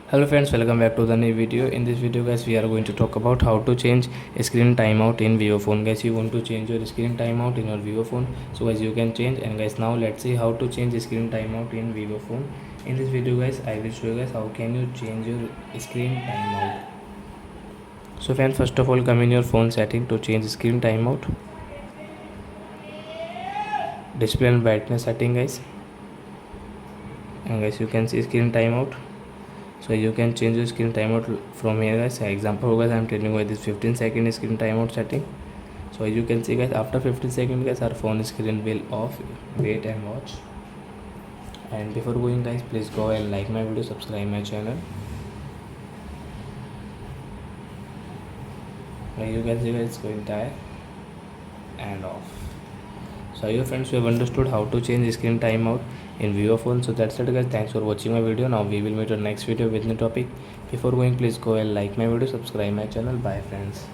Hello friends, welcome back to the new video. In this video guys, we are going to talk about how to change screen timeout in Vivo phone. Guys, you want to change your screen timeout in your Vivo phone, so guys you can change. And guys, now let's see how to change screen timeout in Vivo phone. In this video guys, I will show you guys how can you change your screen timeout. So friends, first of all, come in your phone setting to change screen timeout. Display and brightness setting guys, and guys you can see screen timeout. So you can change the screen timeout from here guys. Example guys, I'm telling you this 15-second screen timeout setting. So you can see guys, after 15 seconds guys, our phone screen will off. Wait and watch. And before going guys, please go and like my video, subscribe my channel. You can see guys, it's going die and off. So your friends, you have understood how to change screen timeout in Vivo phone. So that's it guys, thanks for watching my video. Now we will meet on next video with new topic. Before going, please go and like my video, subscribe my channel. Bye friends.